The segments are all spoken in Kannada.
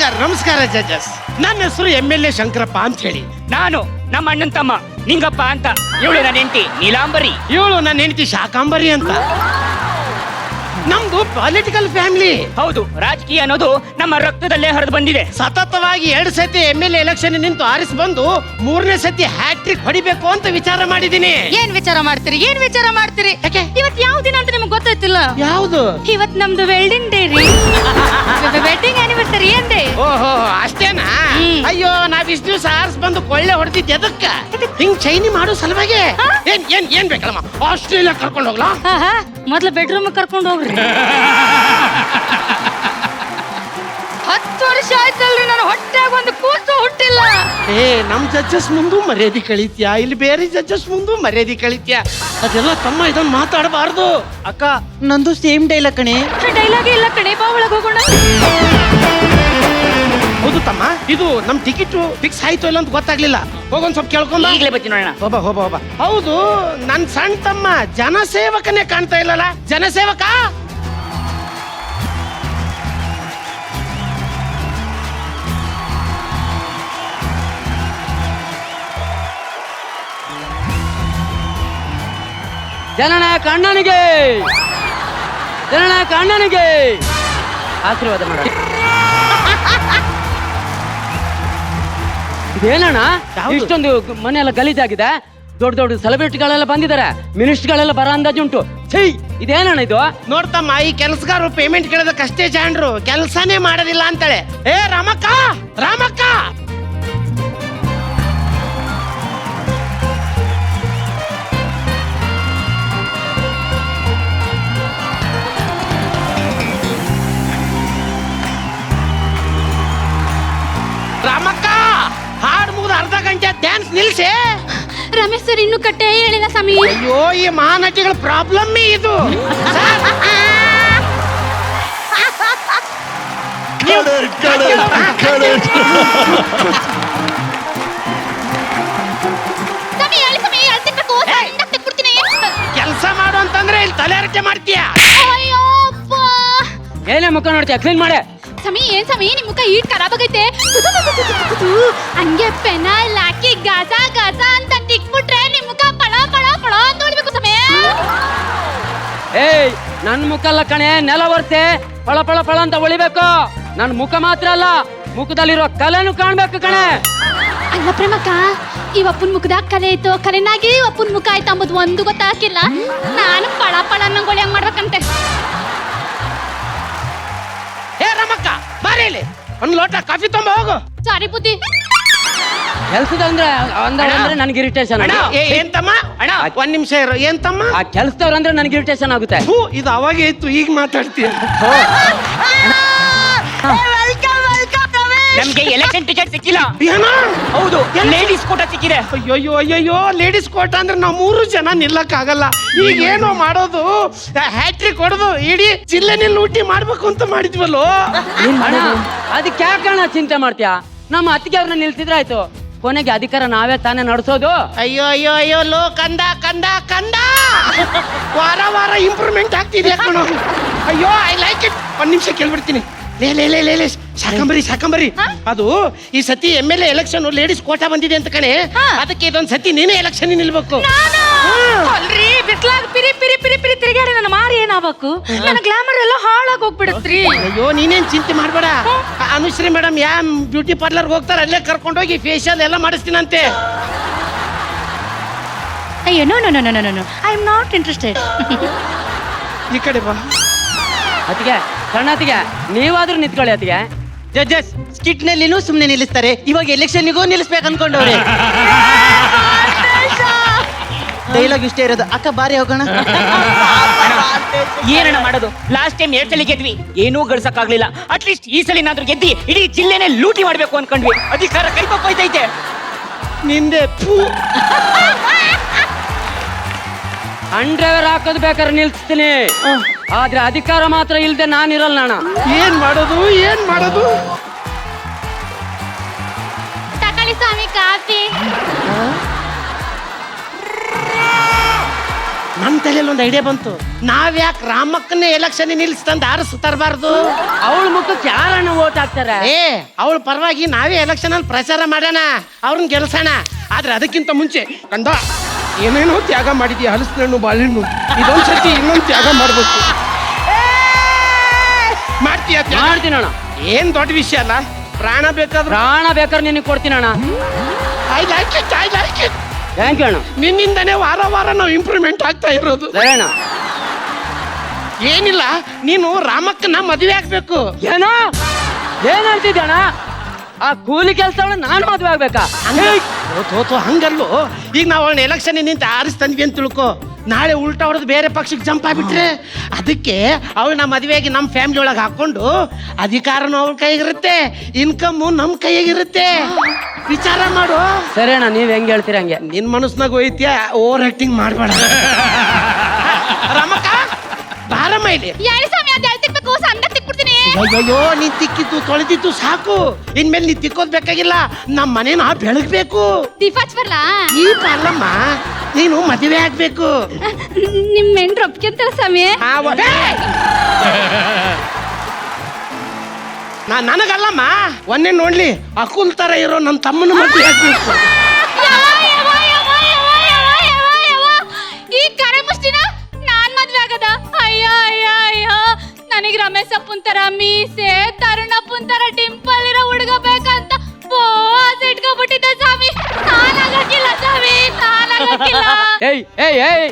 ನಮಸ್ಕಾರ ಜಡ್ಜಸ್. ನನ್ನ ಹೆಸರು MLA ಶಂಕರಪ್ಪ ಅಂತ ಹೇಳಿ. ನಾನು ನಮ್ಮ ಅಣ್ಣನ ತಮ್ಮ ನಿಂಗಪ್ಪ ಅಂತ. ಇವಳು ನನ್ನ ಹೆಂಡತಿ ನೀಲಾಂಬರಿ. ಇವಳು ನನ್ನ ಹೆಂಡತಿ ಶಾಕಾಂಬರಿ ಅಂತ. ನಮ್ದು ಪೊಲಿಟಿಕಲ್ ಫ್ಯಾಮಿಲಿ. ಹೌದು, ರಾಜಕೀಯ ಅನ್ನೋದು ನಮ್ಮ ರಕ್ತದಲ್ಲೇ ಹರಿದು ಬಂದಿದೆ. ಸತತವಾಗಿ 2 ಸತಿ MLA ಎಲೆಕ್ಷನ್ ನಿಂತು ಆರಿಸಿ ಬಂದು 3ನೇ ಸತಿ ಹ್ಯಾಟ್ರಿಕ್ ಹೊಡಿಬೇಕು ಅಂತ ವಿಚಾರ ಮಾಡಿದೀನಿ. ಏನ್ ವಿಚಾರ ಮಾಡ್ತೀರಿ? ಯಾಕೆ? ಇವತ್ ಯಾವ ದಿನ ಅಂತ ನಿಮ್ಗೆ ಗೊತ್ತಾಯ್ತಿಲ್ಲ? ಯಾವುದು? ಇವತ್ ನಮ್ದು ವೆಲ್ಡಿಂಗ್ ಡೇ ರೀ. ವೆಡ್ಡಿಂಗ್ ಆನಿವರ್ಸರಿ ಏನ್ರಿ? ಓಹೋ, ಅಷ್ಟೇನಾ? ಅಯ್ಯೋ, ನಾವ್ ಇಷ್ಟು ದಿವಸ ಆರಿಸಿ ಬಂದು ಕೊಳ್ಳೆ ಹೊಡೆದಿದ್ದೆ ಎದಕ್ಕ? ಹಿಂಗ್ ಚೈನಿ ಮಾಡೋ ಸಲುವಾಗಿ. ಏನ್ ಬೇಕಲ್ಲಮ್ಮ? ಆಸ್ಟ್ರೇಲಿಯಾ ಕರ್ಕೊಂಡು ಹೋಗ್ಲಾ? ಮೊದ್ಲು ಬೆಡ್ರೂಮ್ ಕರ್ಕೊಂಡು ಹೋಗ್ರಿ. 10 ವರ್ಷ ಆಯ್ತಲ್ರಿ ನನ್ನ ಹೊಟ್ಟೆಗ ಒಂದು ಕೂಸು ಹುಟ್ಟಿಲ್ಲ. ನಮ್ ಜಡ್ಜಸ್ ಮುಂದು ಮರ್ಯಾದೆ ಕಳಿತ್ಯಾ, ಇಲ್ಲಿ ಬೇರೆ ಜಡ್ಜಸ್ ಮುಂದು ಮರ್ಯಾದೆ ಕಳಿತ್ಯಾ. ಅದೆಲ್ಲ ತಮ್ಮ ಇದನ್ನ ಮಾತಾಡಬಾರ್ದು. ಅಕ್ಕ, ನಂದು ಸೇಮ್ ಡೈಲಾಗ್ ಕಣೆ. ಡೈಲಾಗ್ ಇಲ್ಲ ಕಣೆ, ಬಾ ಒಳಗೆ ಹೋಗೋಣ. ಹೌದು ತಮ್ಮ, ಇದು ನಮ್ ಟಿಕೆಟ್ ಫಿಕ್ಸ್ ಆಯ್ತು ಇಲ್ಲ ಅಂತ ಗೊತ್ತಾಗ್ಲಿಲ್ಲ. ಹೋಗೊಂದ್ ಸ್ವಲ್ಪ ಕೇಳ್ಕೊಂಡ. ಈಗಲೇ ಬರ್ತೀನಿ ನೋಡೋಣ. ಹೋಬ. ಹೌದು, ನನ್ ಸಣ್ಣ ತಮ್ಮ ಜನಸೇವಕನೇ ಕಾಣ್ತಾ ಇಲ್ಲಲ್ಲ. ಜನಸೇವಕ ಜನನಾಯಕ ಅಣ್ಣನಿಗೆ, ಜನನಾಯಕ ಅಣ್ಣನಿಗೆ ಆಶೀರ್ವಾದ ಮಾಡ. ಇದೇನಣ್ಣ ಇಷ್ಟೊಂದು ಮನೆ ಎಲ್ಲ ಗಲೀಜಾಗಿದೆ? ದೊಡ್ಡ ದೊಡ್ಡ ಸೆಲೆಬ್ರಿಟಿಗಳೆಲ್ಲ ಬಂದಿದ್ದಾರೆ, ಮಿನಿಸ್ಟರ್ಗಳೆಲ್ಲ ಬರೋ ಅಂದಾಜುಂಟು. ಛೈ, ಇದೇನಣ್ಣ ಇದು? ನೋಡ್ತಮ್ಮ, ಈ ಕೆಲಸಗಾರರು ಪೇಮೆಂಟ್ ಕೇಳೋದಕ್ಕಷ್ಟೇ ಜಾಣ್ರು, ಕೆಲಸನೇ ಮಾಡೋದಿಲ್ಲ ಅಂತಾಳೆ. ರಾಮಕ್ಕ, ರಾಮಕ್ಕ, ಹಾಡು ಮುಗಿದು ಅರ್ಧ ಗಂಟೆ ಡ್ಯಾನ್ಸ್ ನಿಲ್ಸೆ. ರಮೇಶ್ ಸರ್ ಇನ್ನು ಕಟ್ಟೆ ಹೇಳಿಲ್ಲ ಸ್ವಾಮಿ. ಅಯ್ಯೋ, ಈ ಮಹಾನಟಿಗಳ ಪ್ರಾಬ್ಲಮ್ ಇದು. ಕೆಲಸ ಮಾಡು ಅಂತಂದ್ರೆ ಇಲ್ಲಿ ತಲೆ ಅರಟೆ ಮಾಡ್ತೀಯ. ಏನೇ ಮುಖ ನೋಡ್ತೀಯ? ಕ್ಲೀನ್ ಮಾಡೆ. ಸಮಿ, ಏನ್ ಸಮಿ ನಿಮ್ ಮುಖ ಈಟ್ ಖರಾಬ್ ಆಗೈತೆ. ಹಂಗೆ ಪೆನಾಯಿಲ್ ಹಾಕಿ ಗಾಜ ಅಂತ ತಿಕ್ಬಿಟ್ರೆ ನಿಮ್ ಮುಖ ಪಳ ಅಂತ ಹೊಡಿಬೇಕು ಸಮಯ. ಏಯ್, ನನ್ ಮುಖ ಅಲ್ಲ ಕಣೆ, ನೆಲ ಒರ್ಸೆ ಪಳ ಅಂತ ಹೊಳಿಬೇಕು. ನನ್ ಮುಖ ಮಾತ್ರ ಅಲ್ಲ, ಮುಖದಲ್ಲಿರೋ ಕಲೆನು ಕಾಣ್ಬೇಕು ಕಣೆ. ಅಲ್ಲ ಪ್ರೇಮಕ್ಕ, ಈ ಅಪ್ಪನ ಮುಖದಾಗ ಕಲೆ ಐತೋ ಕಲೆನಾಗಿ ಅಪ್ಪನ ಮುಖ ಆಯ್ತು ಅಂಬುದು ಒಂದು ಗೊತ್ತಾಗಿಲ್ಲ. ನಾನು ಪಳ ಅನ್ನಂಗೋಳಿ ಹಂಗ್ ಮಾಡ್ಬೇಕಂತೆ. ರಾಮಕ್ಕ, ಬಾರಿ ಇಲ್ಲಿ ಒಂದ್ ಲೋಟ ಕಾಫಿ ತೊಂಬ ಹೋಗು. ಸಾರಿ ಬುದ್ಧಿ. ಕೆಲ್ಸದ ಅಂದ್ರೆ ನನ್ಗೆ ಇರಿಟೇಷನ್. ಏನ್ ತಮ್ಮ? ಒಂದ್ ನಿಮಿಷ ಇರು. ಏನ್ ತಮ್ಮ? ಆ ಕೆಲ್ಸದವ್ರ ಅಂದ್ರೆ ನನ್ಗೆ ಇರಿಟೇಷನ್ ಆಗುತ್ತೆ. ಇದು ಅವಾಗೇ ಇತ್ತು, ಈಗ ಮಾತಾಡ್ತೀಯ. ನಮ್ಗೆ ಎಲೆಕ್ಷನ್ ಟಿಕೆಟ್ ಸಿಕ್ಕಿಲ್ಲ. ಏನೋ? ಹೌದು, ಲೇಡೀಸ್ ಕೋಟ ಸಿಕ್ಕಿದೆ. ಅಯ್ಯೋ, ಲೇಡೀಸ್ ಕೋಟ ಅಂದ್ರೆ ನಾವು 3 ಜನ ನಿಲ್ಲಕ್ ಆಗಲ್ಲ. ಈಗ ಏನೋ ಮಾಡೋದು, ಹ್ಯಾಟ್ರಿಕ್ ಹೊಡೆದು ಇಡೀ ಜಿಲ್ಲೆನೇ ಲೂಟಿ ಮಾಡ್ಬೇಕು ಅಂತ ಮಾಡಿದ್ವಲ್ಲೋ. ಅದಕ್ಕೆ ಯಾಕಣ್ಣ ಚಿಂತೆ ಮಾಡ್ತೀಯ? ನಮ್ಮ ಅತ್ತಿಗೆ ಅವ್ರನ್ನ ನಿಲ್ಸಿದ್ರೆ ಆಯ್ತು. ಕೊನೆಗೆ ಅಧಿಕಾರ ನಾವೇ ತಾನೇ ನಡೆಸೋದು. ಅಯ್ಯೋ ಲೋ ಕಂದ ವಾರ ಇಂಪ್ರೂವ್ಮೆಂಟ್ ಆಗ್ತಿದೆ ಕಣೋ. ಅಯ್ಯೋ, ಐ ಲೈಕ್ ಇಟ್. ಒಂದ್ ನಿಮಿಷ ಕೇಳ್ಬಿಡ್ತೀನಿ. ಲೇ ಶಾಕಂಬರಿ, ಅದು ಈ ಸತಿ MLA ಎಲೆಕ್ಷನ್ ಲೇಡೀಸ್ ಕೋಟಾ ಬಂದಿದೆ ಅಂತ ಕಣೆ. ಅದಕ್ಕೆ ಇದೊಂದ್ ಸತಿ ನೀನೇ ಎಲೆಕ್ಷನ್ ನಿಲ್ಬೇಕು. ಅಲ್ರಿ, ಬಿಸ್ಲಾಗ ಪಿರಿ ತಿರುಗಾಡಿ ನನ್ನ ಮಾರಿ ಏನಾಗಬೇಕು? ನನ್ನ ಗ್ಲಾಮರ್ ಎಲ್ಲ ಹಾಳಾಗಿ ಹೋಗ್ಬಿಡತ್ರಿ. ಅಯ್ಯೋ, ನೀನೇನ್ ಚಿಂತೆ ಮಾಡ್ಬೇಡ. ಅನುಶ್ರೀ ಮೇಡಮ್ ಬ್ಯೂಟಿ ಪಾರ್ಲರ್ ಹೋಗ್ತಾರೆ, ಅಲ್ಲೇ ಕರ್ಕೊಂಡೋಗಿ ಫೇಶಿಯಲ್ ಎಲ್ಲ ಮಾಡಿಸ್ತೀನಂತೆ. ಅಯ್ಯೋ, no I am not interested. ಈ ಕಡೆ ಬಾ. ಅತಿಗೆ, ಸಣ್ಣತಿಗೆ, ನೀವಾದ್ರೂ ನಿಂತ್ಕೊಳ್ಳಿ ಅತಿಗೆ. ಜಡ್ಜಸ್ ಸ್ಕಿಟ್ ನಲ್ಲಿನೂ ಸುಮ್ನೆ ನಿಲ್ಲಿಸ್ತಾರೆ, ಇವಾಗ ಎಲೆಕ್ಷನ್ನಿಗೂ ನಿಲ್ಲಿಸ್ಬೇಕು ಅನ್ಕೊಂಡವ್ರೆ. ಡೈಲಾಗ್ ಇಷ್ಟೇ ಇರೋದು. ಅಕ್ಕ ಬಾರಿ ಹೋಗೋಣ. ಏನಣ್ಣ ಮಾಡೋದು? ಲಾಸ್ಟ್ ಟೈಮ್ 2 ಸಲ ಗೆದ್ವಿ, ಏನೂ ಗಳಿಸಕ್ಕಾಗ್ಲಿಲ್ಲ. ಅಟ್ಲೀಸ್ಟ್ ಈ ಸಲಿನಾದ್ರೂ ಗೆದ್ದಿ ಇಡೀ ಜಿಲ್ಲೆನೆ ಲೂಟಿ ಮಾಡ್ಬೇಕು ಅನ್ಕೊಂಡ್ವಿ. ಅಧಿಕಾರ ಕೈ ತಪ್ಪೋಯ್ತೈತೆ. ನಿಂದೆ ಅಂಡ್ರವೇರ್ ಹಾಕೋದು ಬೇಕಾದ್ರೆ ನಿಲ್ಸ್ತೀನಿ, ಆದ್ರೆ ಅಧಿಕಾರ ಮಾತ್ರ ಇಲ್ದೆ ನಾನಿರಲ್ಲ ಅಣ್ಣ. ಏನ್ ಮಾಡೋದು? ತಕೊಳ್ಳಿ ಸ್ವಾಮಿ ಕಾಫಿ. ನನ್ನ ತಲೆಯಲ್ಲಿ ಒಂದು ಐಡಿಯಾ ಬಂತು. ನಾವ್ಯಾಕೆ ರಾಮಕ್ಕನ್ನೇ ಎಲೆಕ್ಷನ್ ನಿಲ್ಲಿಸ್ತಂದು ಆರಿಸ್ ತರಬಾರ್ದು? ಅವಳ ಮುಖಕ್ಕೆ ಯಾರನ್ನ ಓಟ್ ಹಾಕ್ತಾರೆ? ಅವಳ ಪರವಾಗಿ ನಾವೇ ಎಲೆಕ್ಷನ್ ಅಲ್ಲಿ ಪ್ರಚಾರ ಮಾಡೋಣ, ಅವ್ರನ್ನ ಗೆಲ್ಸೋಣ. ಆದ್ರೆ ಅದಕ್ಕಿಂತ ಮುಂಚೆ ಕಂದ ಏನೇನೋ ತ್ಯಾಗ ಮಾಡಿದ್ಯಾ, ಹಲಸಿನಣ್ಣು ಬಾಳೆಹಣ್ಣು, ಇದೊಂದ್ಸತಿ ಇನ್ನೊಂದು ತ್ಯಾಗ ಮಾಡ್ಬೇಕು. ಮಾಡ್ತೀಯ? ಮಾಡ್ತೀನಿ ಅಣ್ಣ. ಏನ್ ದೊಡ್ಡ ವಿಷಯ ಅಲ್ಲ, ಪ್ರಾಣ ಬೇಕಾದ್ರೆ ಪ್ರಾಣ ಬೇಕಾದ್ರೆ ನಿನಗೆ ಕೊಡ್ತೀನಿ ಅಣ್ಣ. I like it. Thank you ಅಣ್ಣ. ನಿನ್ನಿಂದನೇ ವಾರ ವಾರ ನಾವು ಇಂಪ್ರೂವ್ಮೆಂಟ್ ಆಗ್ತಾ ಇರೋದು. ಸರಿ ಅಣ್ಣ. ಏನಿಲ್ಲ, ನೀನು ರಾಮಕ್ಕನ ಮದುವೆ ಆಗ್ಬೇಕು. ಏನೋ ಏನ್ ಹೇಳ್ತಿದ್ದೆ ಅಣ್ಣ? ಆ ಕೂಲಿ ಕೆಲಸ ನಾನು ಮದುವೆ ಆಗ್ಬೇಕಾ? ಹಂಗಲ್ಲೋ, ಈಗ ನಾವು ಅವಳನ್ನ ಎಲೆಕ್ಷನ್ ನಿಂತ ಆರಿಸ್ ತಂದ್ವಿ ಅಂತ ತಿಳ್ಕೊ, ನಾಳೆ ಉಲ್ಟಾ ಹೊಡೆದು ಬೇರೆ ಪಕ್ಷಕ್ಕೆ ಜಂಪ್ ಆಗ್ಬಿಟ್ರೆ ಅದಕ್ಕೆ ಅವಳನ್ನ ಮದುವೆಯಾಗಿ ನಮ್ಮ ಫ್ಯಾಮಿಲಿ ಒಳಗೆ ಹಾಕೊಂಡು ಅಧಿಕಾರನೂ ಅವಳ ಕೈಗಿರುತ್ತೆ, ಇನ್ಕಮ್ಮು ನಮ್ಮ ಕೈಯಾಗಿರುತ್ತೆ. ವಿಚಾರ ಮಾಡು. ಸರಿ ಅಣ್ಣ, ನೀವ್ ಹೆಂಗ್ ಹೇಳ್ತೀರ ಹಂಗೆ. ನಿನ್ ಮನಸ್ನಾಗ ಹೋಯ್ತಿಯ, ಓವರ್ ಆಕ್ಟಿಂಗ್ ಮಾಡಬೇಡ. ರಮಕ್ಕ ಬಾರಮ್ಮ ಇಲ್ಲಿ. ಯಾರಿ ಸ್ವಾಮಿ ಅದ್ ಹೇಳ್ತಿರ್ಬೇಕು, ಸಂದ ತಿಕ್ಬಿಡ್ತೀನಿ. ಅಯ್ಯೋ, ನೀ ತಿಕ್ಕಿದ್ದು ತೊಳೆದಿದ್ದು ಸಾಕು, ಇನ್ಮೇಲೆ ನೀ ತಿಕ್ಕೋದ್ ಬೇಕಾಗಿಲ್ಲ. ನಮ್ಮ ಮನೇನ ಬೆಳಗ್ಬೇಕು. ದಿಫಾಚ್ ಬರ್ಲಾ? ಈ ಅಲ್ಲಮ್ಮ, ನೀನು ಮದುವೆ ಆಗ್ಬೇಕು. ನಿಮ್ ಮೆಂಡ್ರು ಒಪ್ಕೊಂತಾರ ಸ್ವಾಮಿ? ನನಗಲ್ಲಮ್ಮ, ಒಂದೇ ನೋಡ್ಲಿ ಅಕುಲ್ ತರ ಇರೋ ನನ್ನ ತಮ್ಮನ ಮದುವೆ ಆಗ್ಬೇಕು. ಈ ಕರೆ ಮುಷ್ಟಿನ ನಾನ್ ಮದ್ವೆ ಆಗದ? ಅಯ್ಯೋ ಅಯ್ಯೋ ಅಯ್ಯೋ, ನನಗೆ ರಮೇಶ್ ಅಪ್ಪನ್ ತರ ಮೀಸೆ, ತರುಣಪ್ಪನ್ ತರ ಡಿಂಪಲ್ ಇರೋ ಹುಡುಗ ಬೇಕಂತ ಆಸೆ ಇಟ್ಕೊಬಿಟ್ಟಿದ್ದೆ ಸ್ವಾಮಿ. ನಾನಾಗಕ್ಕಿಲ್ಲ ಸ್ವಾಮಿ, ನಾನಾಗಕ್ಕಿಲ್ಲ. ಏಯ್ ಏಯ್ ಏಯ್,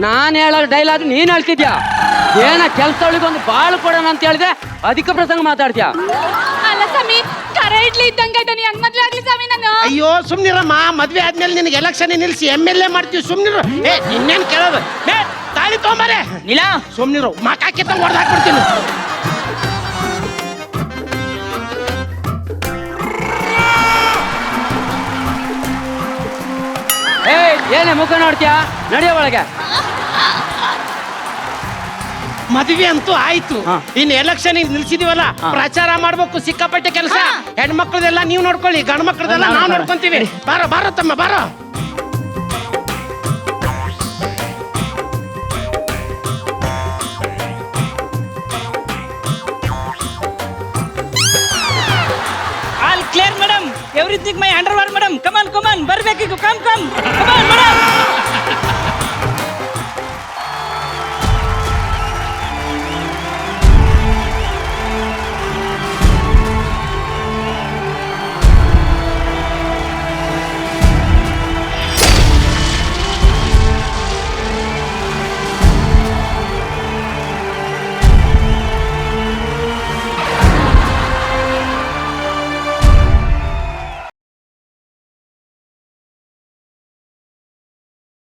ನಾನ್ ಹೇಳೋ ಡೈಲಾಗ್ ನೀನ್ ಹೇಳ್ತಿದ್ಯಾ? ಏನ ಕೆಲ್ಸದೊಳಗೊಂದು ಬಾಳು ಕೊಡೋಣ ಅಂತ ಹೇಳಿದೆ, ಅಧಿಕ ಪ್ರಸಂಗ ಮಾತಾಡ್ತೀಯ. ಅಲ್ಲ ಸ್ವಾಮಿ, ಕರೆ ಇಡ್ಲಿ ಇದ್ದಂಗ ಇದ್ದಾನೆ, ಹೆಂಗ್ ಮದ್ವೆ ಆಗ್ಲಿ ಸ್ವಾಮಿ ನಾನು? ಅಯ್ಯೋ ಸುಮ್ನಿರಮ್ಮ, ಮದ್ವೆ ಆದ್ಮೇಲೆ ನಿನಗೆ ಎಲೆಕ್ಷನ್ ನಿಲ್ಸಿ MLA ಮಾಡ್ತೀವಿ, ಸುಮ್ನಿರು. ನಿನ್ನೇನ್ ಕೇಳೋದು? ತಾಳಿ ತಗೊಂಬಾರೆ. ನಿಲ ಸುಮ್ನಿರು, ಮಕಾಕೆ ತಂಗ್ ಹೊಡೆದು ಹಾಕ್ಬಿಡ್ತೀನಿ. ಏಯ್, ಏನೇ ಮುಖ ನೋಡ್ತೀಯಾ? ನಡೆಯ ಒಳಗೆ. ಮದುವೆ ಅಂತೂ ಆಯ್ತು, ಇನ್ನು ಎಲೆಕ್ಷನ್ ನಿಲ್ಸಿದೀವಲ್ಲ, ಪ್ರಚಾರ ಮಾಡ್ಬೇಕು, ಸಿಕ್ಕಾಪಟ್ಟೆ ಕೆಲಸ. ಹೆಣ್ಮಕ್ಳದೆಲ್ಲ ನೀವು ನೋಡ್ಕೊಳ್ಳಿ, ಗಂಡ್ ಮಕ್ಳದೆಲ್ಲ ನಾವು ನೋಡ್ಕೊಂತೀವಿ. ಬಾರೋ ಬಾರೋ ತಮ್ಮ ಬಾರೋ. ಆಲ್ ಕ್ಲಿಯರ್ ಮೇಡಮ್, ಎವ್ರಿಥಿಂಗ್ ಮೈ ಅಂಡರ್ವೇರ್ ಮೇಡಮ್. ಕಮಾನ್ ಬರ್ಬೇಕೀಗ, ಕಮ್ ಮೇಡಮ್.